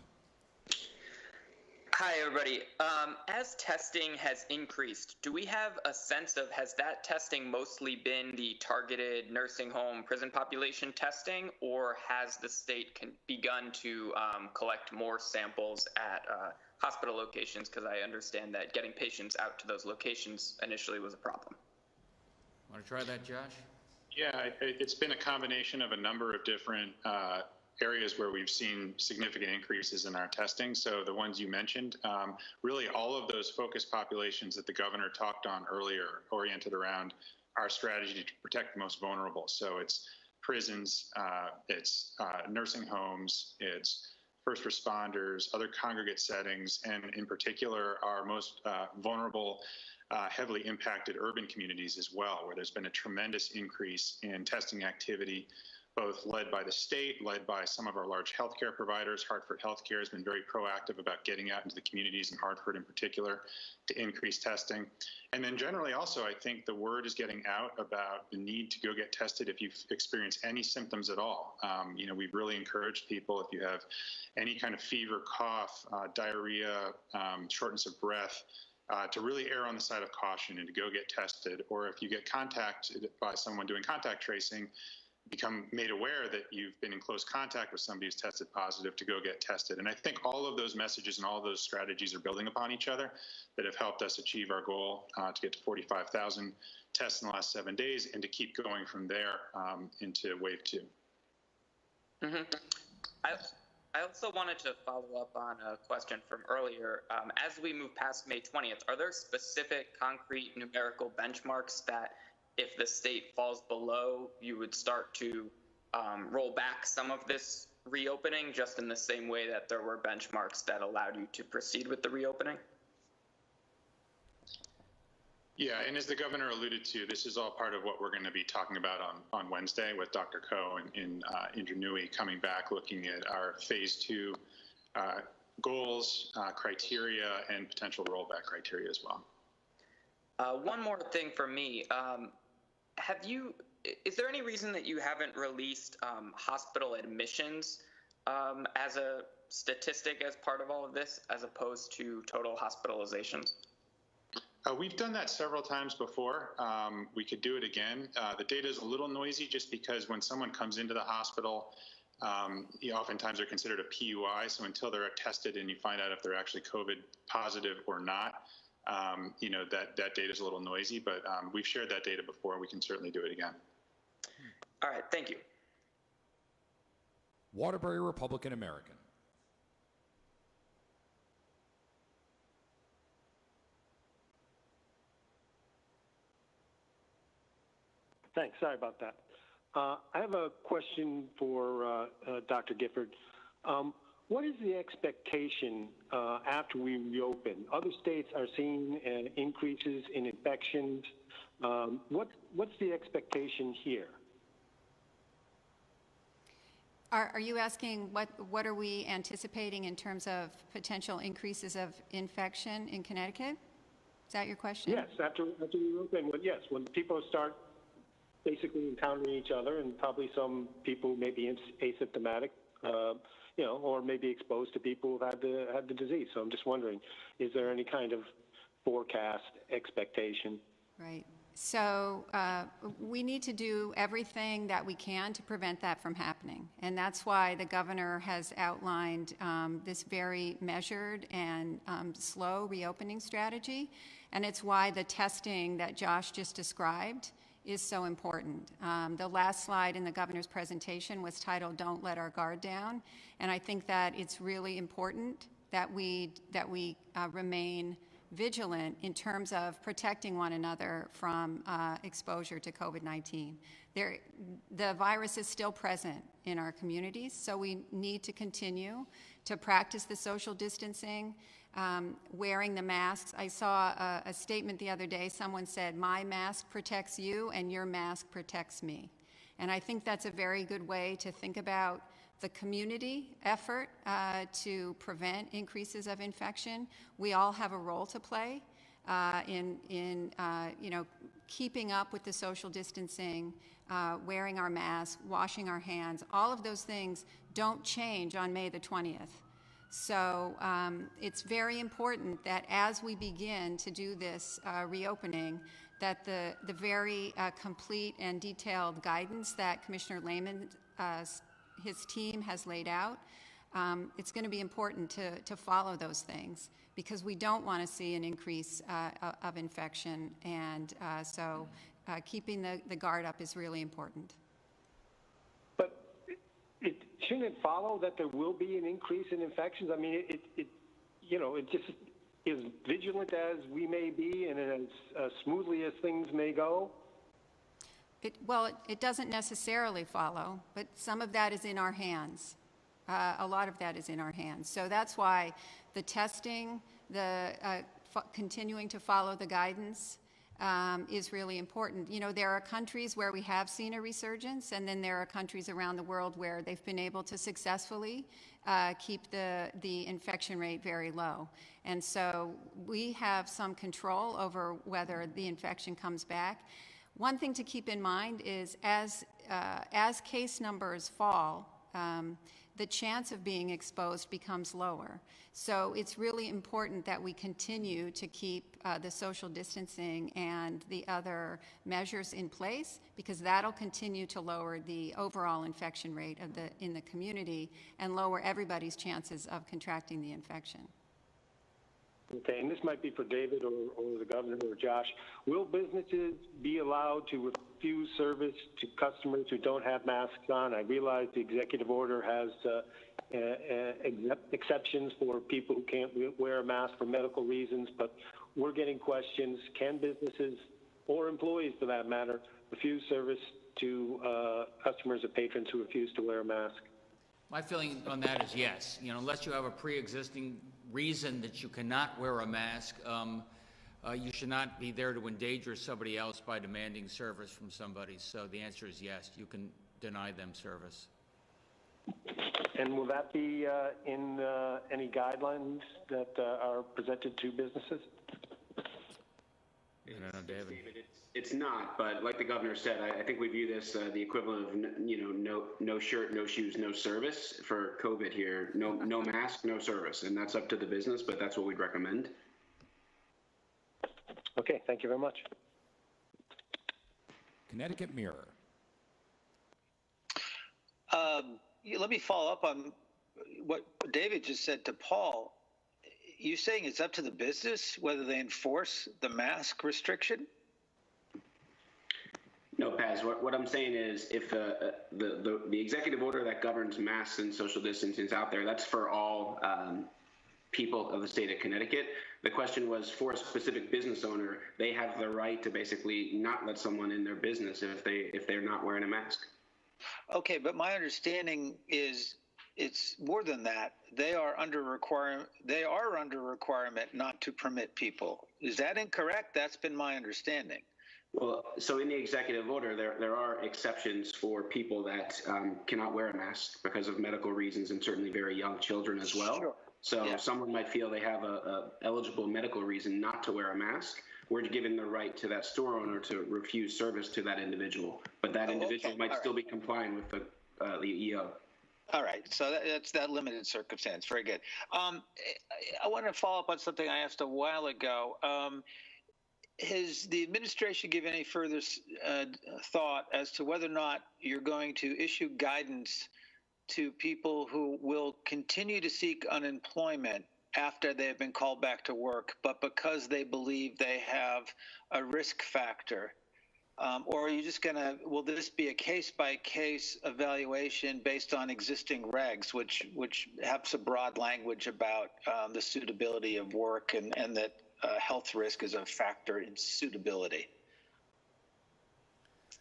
Hi, everybody. As testing has increased, do we have a sense of, has that testing mostly been the targeted nursing home prison population testing, or has the state begun to collect more samples at hospital locations? Because I understand that getting patients out to those locations initially was a problem. Want to try that, Josh? Yeah, it's been a combination of a number of different areas where we've seen significant increases in our testing. So the ones you mentioned, really all of those focus populations that the governor talked on earlier oriented around our strategy to protect the most vulnerable. So it's prisons, it's nursing homes, it's first responders, other congregate settings, and in particular our most vulnerable, heavily impacted urban communities as well, where there's been a tremendous increase in testing activity both led by the state, led by some of our large healthcare providers. Hartford Healthcare has been very proactive about getting out into the communities in Hartford in particular to increase testing. And then generally also, I think the word is getting out about the need to go get tested if you've experienced any symptoms at all. We've really encouraged people, if you have any kind of fever, cough, diarrhea, shortness of breath, to really err on the side of caution and to go get tested. Or if you get contacted by someone doing contact tracing, become made aware that you've been in close contact with somebody who's tested positive, to go get tested. And I think all of those messages and all of those strategies are building upon each other that have helped us achieve our goal to get to 45,000 tests in the last 7 days and to keep going from there into wave 2. Mm-hmm. I also wanted to follow up on a question from earlier. As we move past May 20th, are there specific concrete numerical benchmarks that if the state falls below, you would start to roll back some of this reopening, just in the same way that there were benchmarks that allowed you to proceed with the reopening? Yeah, and as the governor alluded to, this is all part of what we're going to be talking about on Wednesday with Dr. Coe and Indra coming back, looking at our phase 2 goals, criteria, and potential rollback criteria as well. One more thing for me. Is there any reason that you haven't released hospital admissions as a statistic as part of all of this, as opposed to total hospitalizations? We've done that several times before. We could do it again. The data is a little noisy just because when someone comes into the hospital, oftentimes they're considered a PUI. So until they're tested and you find out if they're actually COVID positive or not, that data is a little noisy. But we've shared that data before. We can certainly do it again. All right. Thank you. Waterbury Republican American. Thanks. Sorry about that. I have a question for Dr. Gifford. What is the expectation after we reopen? Other states are seeing increases in infections. What's the expectation here? Are you asking what are we anticipating in terms of potential increases of infection in Connecticut? Is that your question? Yes, after we reopen. When people start basically encountering each other, and probably some people may be asymptomatic, or maybe exposed to people who've had the disease. So I'm just wondering, is there any kind of forecast expectation? Right. So we need to do everything that we can to prevent that from happening. And that's why the governor has outlined this very measured and slow reopening strategy. And it's why the testing that Josh just described is so important. The last slide in the governor's presentation was titled "Don't Let Our Guard Down," and I think that it's really important that we remain vigilant in terms of protecting one another from exposure to COVID-19. The virus is still present in our communities, so we need to continue to practice the social distancing, wearing the masks. I saw a statement the other day. Someone said, "My mask protects you and your mask protects me." And I think that's a very good way to think about the community effort to prevent increases of infection. We all have a role to play in keeping up with the social distancing, wearing our masks, washing our hands. All of those things don't change on May the 20th. So it's very important that as we begin to do this reopening, that the very complete and detailed guidance that Commissioner Lehman, his team has laid out, it's going to be important to follow those things, because we don't want to see an increase of infection, and so keeping the guard up is really important. Shouldn't it follow that there will be an increase in infections? I mean, it just as vigilant as we may be and as smoothly as things may go? It doesn't necessarily follow, but some of that is in our hands. A lot of that is in our hands. So that's why the testing, continuing to follow the guidance, is really important. You know, there are countries where we have seen a resurgence, and then there are countries around the world where they've been able to successfully keep the infection rate very low. And so we have some control over whether the infection comes back. One thing to keep in mind is as case numbers fall, the chance of being exposed becomes lower. So it's really important that we continue to keep the social distancing and the other measures in place, because that'll continue to lower the overall infection rate in the community and lower everybody's chances of contracting the infection. Okay, and this might be for David or the governor or Josh. Will businesses be allowed to refuse service to customers who don't have masks on? I realize the executive order has exceptions for people who can't wear a mask for medical reasons, but we're getting questions. Can businesses, or employees for that matter, refuse service to customers or patrons who refuse to wear a mask? My feeling on that is yes. You know, unless you have a pre-existing reason that you cannot wear a mask, you should not be there to endanger somebody else by demanding service from somebody. So the answer is yes, you can deny them service. And will that be in any guidelines that are presented to businesses? David. It's not, but like the governor said, I think we view this the equivalent of no shirt, no shoes, no service for COVID here. No mask, no service, and that's up to the business, but that's what we'd recommend. Okay, thank you very much. Connecticut Mirror. Let me follow up on what David just said to Paul. You saying it's up to the business whether they enforce the mask restriction? No, Paz, what I'm saying is if the executive order that governs masks and social distancing is out there, that's for all people of the state of Connecticut. The question was for a specific business owner, they have the right to basically not let someone in their business if they're not wearing a mask. Okay, but my understanding is it's more than that. They are under requirement not to permit people. Is that incorrect? That's been my understanding. Well, so in the executive order, there are exceptions for people that cannot wear a mask because of medical reasons, and certainly very young children as well. Sure. So someone might feel they have a eligible medical reason not to wear a mask. We're giving the right to that store owner to refuse service to that individual, but that individual might still be complying with the EO. All right, so that's that limited circumstance. Very good. I want to follow up on something I asked a while ago. Has the administration given any further thought as to whether or not you're going to issue guidance to people who will continue to seek unemployment after they have been called back to work, but because they believe they have a risk factor? Or are you just going to, will this be a case-by-case evaluation based on existing regs, which have some broad language about the suitability of work and that health risk is a factor in suitability?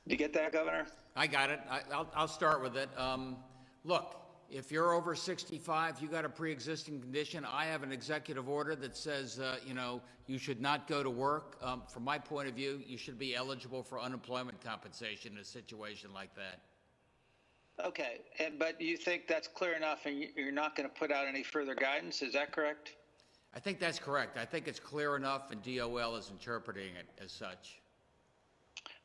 Did you get that, Governor? I got it. I'll start with it. Look, if you're over 65, you got a pre-existing condition. I have an executive order that says, you should not go to work. From my point of view, you should be eligible for unemployment compensation in a situation like that. Okay, but you think that's clear enough and you're not going to put out any further guidance? Is that correct? I think that's correct. I think it's clear enough, and DOL is interpreting it as such.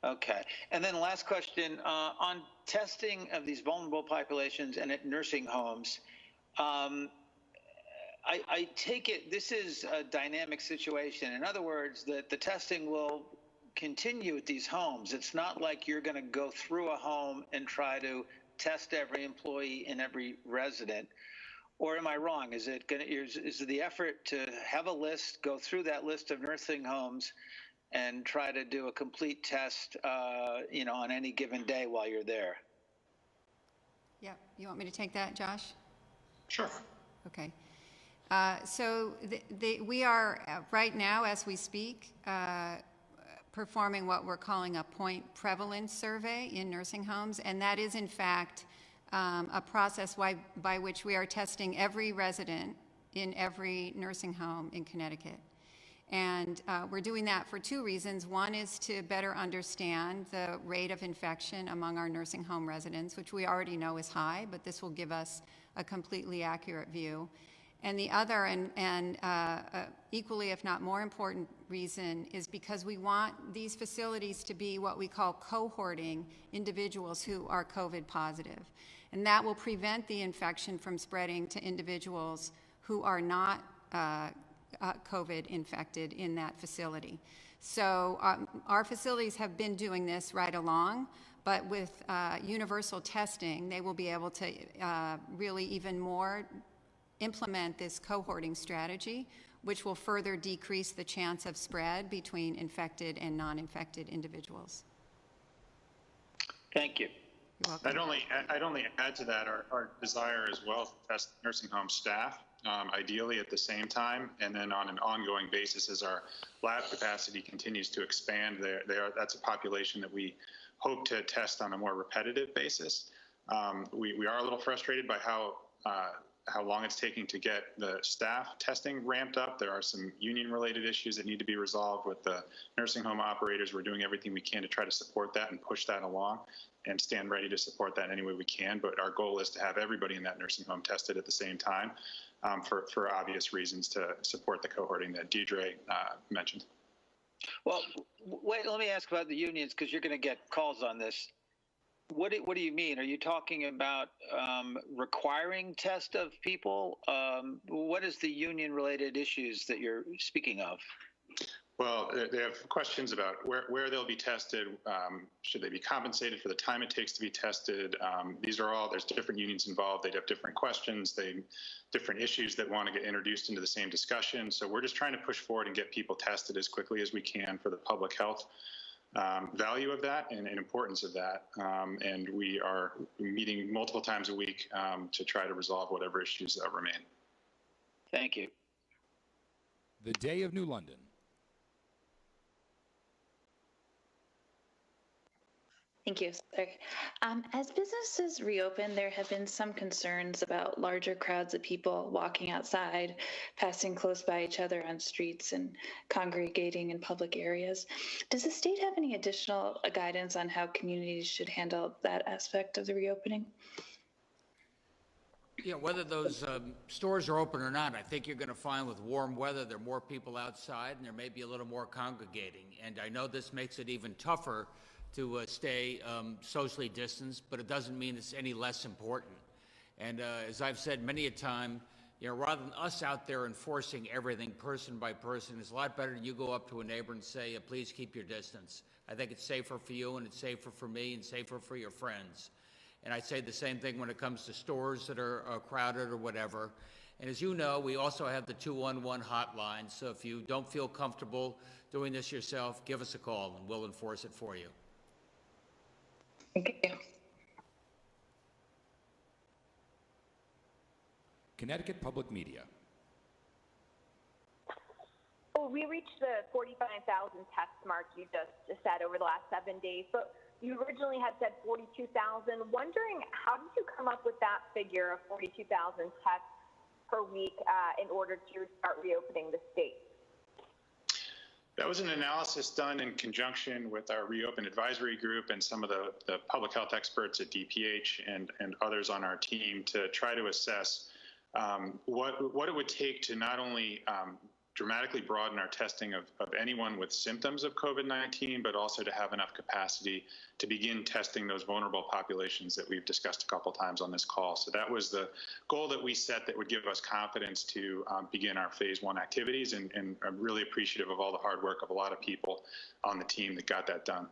Okay. And then last question, on testing of these vulnerable populations and at nursing homes, I take it this is a dynamic situation. In other words, that the testing will continue at these homes. It's not like you're going to go through a home and try to test every employee and every resident. Or am I wrong? Is it the effort to have a list, go through that list of nursing homes and try to do a complete test, on any given day while you're there? Yeah, you want me to take that, Josh? Sure. Okay. So we are right now, as we speak, performing what we're calling a point prevalence survey in nursing homes, and that is in fact a process by which we are testing every resident in every nursing home in Connecticut. And we're doing that for two reasons. One is to better understand the rate of infection among our nursing home residents, which we already know is high, but this will give us a completely accurate view. And the other, and equally if not more important reason, is because we want these facilities to be what we call cohorting individuals who are COVID positive. And that will prevent the infection from spreading to individuals who are not COVID infected in that facility. So our facilities have been doing this right along, but with universal testing, they will be able to really even more implement this cohorting strategy, which will further decrease the chance of spread between infected and non-infected individuals. Thank you. I'd only add to that our desire as well to test nursing home staff, ideally at the same time, and then on an ongoing basis as our lab capacity continues to expand. That's a population that we hope to test on a more repetitive basis. We are a little frustrated by how long it's taking to get the staff testing ramped up. There are some union-related issues that need to be resolved with the nursing home operators. We're doing everything we can to try to support that and push that along and stand ready to support that any way we can. But our goal is to have everybody in that nursing home tested at the same time for obvious reasons to support the cohorting that Deidre mentioned. Well, wait, let me ask about the unions, because you're going to get calls on this. What do you mean? Are you talking about requiring test of people? What is the union-related issues that you're speaking of? Well, they have questions about where they'll be tested. Should they be compensated for the time it takes to be tested? There's different unions involved. They'd have different questions, different issues that want to get introduced into the same discussion. So we're just trying to push forward and get people tested as quickly as we can for the public health value of that and importance of that. And we are meeting multiple times a week to try to resolve whatever issues remain. Thank you. The Day of New London. Thank you. As businesses reopen, there have been some concerns about larger crowds of people walking outside, passing close by each other on streets, and congregating in public areas. Does the state have any additional guidance on how communities should handle that aspect of the reopening? Yeah, whether those stores are open or not, I think you're going to find with warm weather there are more people outside and there may be a little more congregating. And I know this makes it even tougher to stay socially distanced, but it doesn't mean it's any less important. And as I've said many a time, rather than us out there enforcing everything person by person, it's a lot better than you go up to a neighbor and say, please keep your distance. I think it's safer for you and it's safer for me and safer for your friends. And I'd say the same thing when it comes to stores that are crowded or whatever. And as you know, we also have the 211 hotline. So if you don't feel comfortable doing this yourself, give us a call and we'll enforce it for you. Thank you. Connecticut Public Media. Well, we reached the 45,000 test mark you just said over the last 7 days, but you originally had said 42,000. Wondering, how did you come up with that figure of 42,000 tests per week in order to start reopening the state? That was an analysis done in conjunction with our Reopen Advisory Group and some of the public health experts at DPH and others on our team to try to assess what it would take to not only dramatically broaden our testing of anyone with symptoms of COVID-19, but also to have enough capacity to begin testing those vulnerable populations that we've discussed a couple times on this call. So that was the goal that we set that would give us confidence to begin our phase 1 activities, and I'm really appreciative of all the hard work of a lot of people on the team that got that done.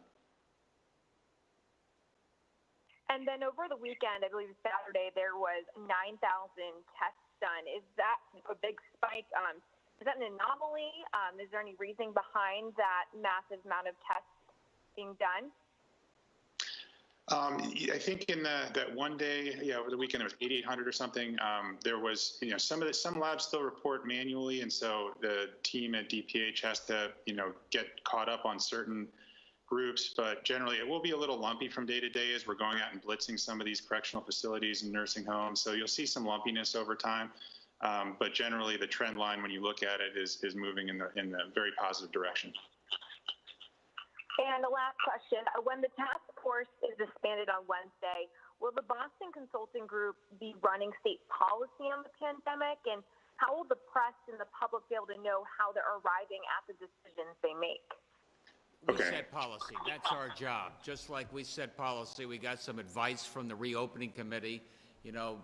And then over the weekend, I believe Saturday, there was 9,000 tests done. Is that a big spike? Is that an anomaly? Is there any reasoning behind that massive amount of tests being done? I think in that one day, over the weekend, there was 8,800 or something. There was, some labs still report manually, and so the team at DPH has to, get caught up on certain groups. But generally, it will be a little lumpy from day to day as we're going out and blitzing some of these correctional facilities and nursing homes. So you'll see some lumpiness over time. But generally, the trend line, when you look at it, is moving in the very positive direction. And the last question, when the task force is disbanded on Wednesday, will the Boston Consulting Group be running state policy on the pandemic? And how will the press and the public be able to know how they're arriving at the decisions they make? We set policy. That's our job. Just like we set policy, we got some advice from the reopening committee. You know,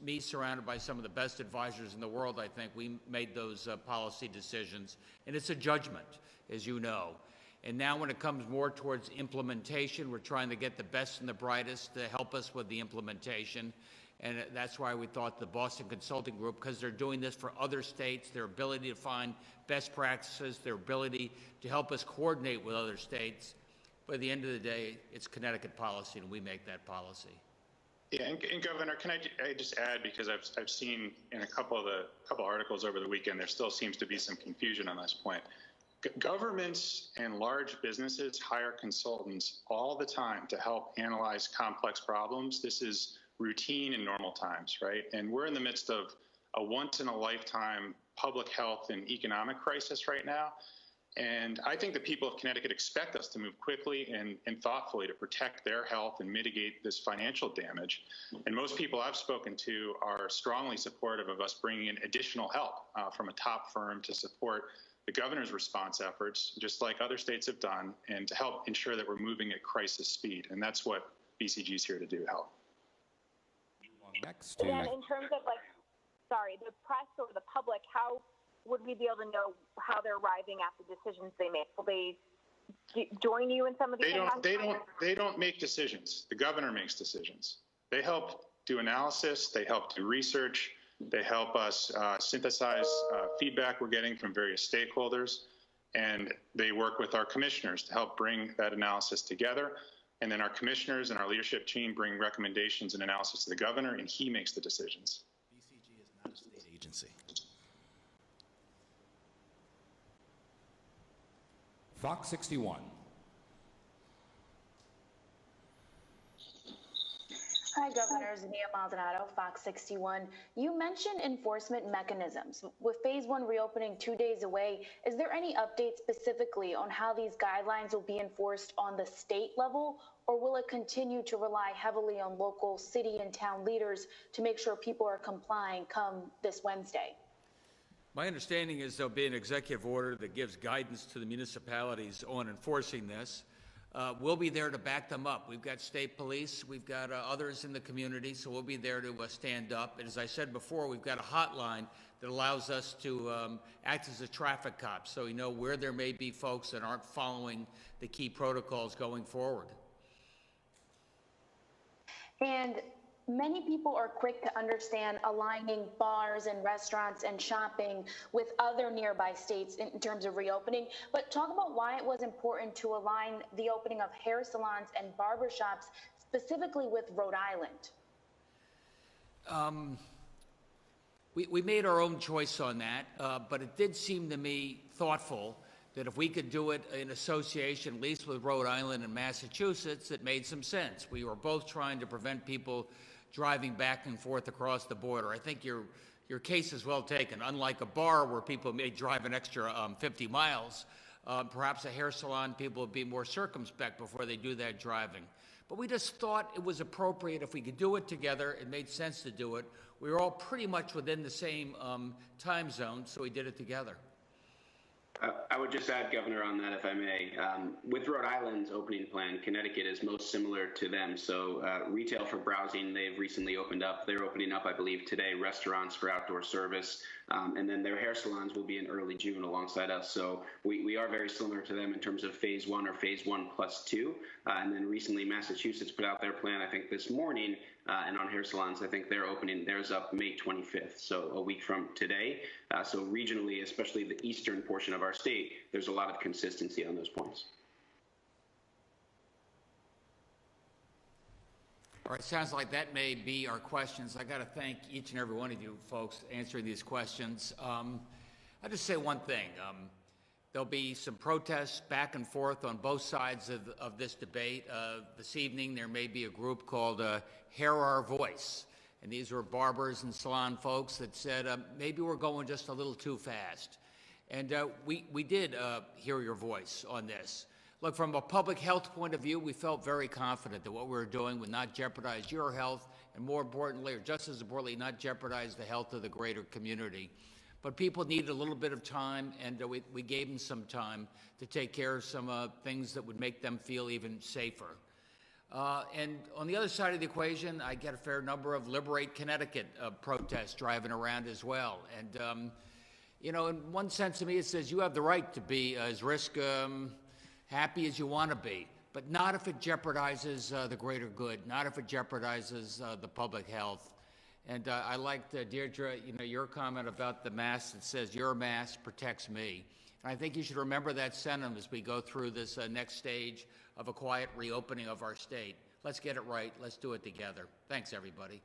me surrounded by some of the best advisors in the world, I think we made those policy decisions. And it's a judgment, as you know. And now when it comes more towards implementation, we're trying to get the best and the brightest to help us with the implementation. And that's why we thought the Boston Consulting Group, because they're doing this for other states, their ability to find best practices, their ability to help us coordinate with other states. But at the end of the day, it's Connecticut policy, and we make that policy. Yeah, and Governor, can I just add, because I've seen in a couple articles over the weekend, there still seems to be some confusion on this point. Governments and large businesses hire consultants all the time to help analyze complex problems. This is routine in normal times, right? And we're in the midst of a once-in-a-lifetime public health and economic crisis right now. And I think the people of Connecticut expect us to move quickly and thoughtfully to protect their health and mitigate this financial damage. And most people I've spoken to are strongly supportive of us bringing in additional help from a top firm to support the governor's response efforts, just like other states have done, and to help ensure that we're moving at crisis speed. And that's what BCG is here to do, help. Next. And in terms of the press or the public, how would we be able to know how they're arriving at the decisions they make? Will they join you in some of these? They don't make decisions. The governor makes decisions. They help do analysis. They help do research. They help us synthesize feedback we're getting from various stakeholders, and they work with our commissioners to help bring that analysis together. And then our commissioners and our leadership team bring recommendations and analysis to the governor, and he makes the decisions. BCG is not a state agency. Fox 61. Hi, Governor. Zania Maldonado, Fox 61. You mentioned enforcement mechanisms. With phase 1 reopening 2 days away, is there any update specifically on how these guidelines will be enforced on the state level, or will it continue to rely heavily on local city and town leaders to make sure people are complying come this Wednesday? My understanding is there'll be an executive order that gives guidance to the municipalities on enforcing this. We'll be there to back them up. We've got state police, we've got others in the community, so we'll be there to stand up. And as I said before, we've got a hotline that allows us to act as a traffic cop, so we know where there may be folks that aren't following the key protocols going forward. And many people are quick to understand aligning bars and restaurants and shopping with other nearby states in terms of reopening, but talk about why it was important to align the opening of hair salons and barbershops specifically with Rhode Island. We made our own choice on that, but it did seem to me thoughtful that if we could do it in association, at least with Rhode Island and Massachusetts, it made some sense. We were both trying to prevent people driving back and forth across the border. I think your case is well taken. Unlike a bar where people may drive an extra 50 miles, perhaps a hair salon, people would be more circumspect before they do that driving. But we just thought it was appropriate if we could do it together. It made sense to do it. We were all pretty much within the same time zone, so we did it together. I would just add, Governor, on that, if I may. With Rhode Island's opening plan, Connecticut is most similar to them. So retail for browsing, they've recently opened up. They're opening up, I believe, today, restaurants for outdoor service. And then their hair salons will be in early June alongside us. So we are very similar to them in terms of phase 1 or phase 1+2. And then recently Massachusetts put out their plan, I think this morning, and on hair salons, I think they're opening theirs up May 25th, so a week from today. So regionally, especially the eastern portion of our state, there's a lot of consistency on those points. All right, sounds like that may be our questions. I got to thank each and every one of you folks answering these questions. I'll just say one thing. There'll be some protests back and forth on both sides of this debate. This evening, there may be a group called Hear Our Voice, And these were barbers and salon folks that said, maybe we're going just a little too fast. And we did hear your voice on this. Look, from a public health point of view, we felt very confident that what we were doing would not jeopardize your health, and more importantly, or just as importantly, not jeopardize the health of the greater community. But people needed a little bit of time, and we gave them some time to take care of some things that would make them feel even safer. And on the other side of the equation, I get a fair number of Liberate Connecticut protests driving around as well. And, you know, in one sense to me, it says you have the right to be as happy as you want to be, but not if it jeopardizes the greater good, not if it jeopardizes the public health. And I liked, Deirdre, you know, your comment about the mask that says your mask protects me. And I think you should remember that sentiment as we go through this next stage of a quiet reopening of our state. Let's get it right. Let's do it together. Thanks, everybody.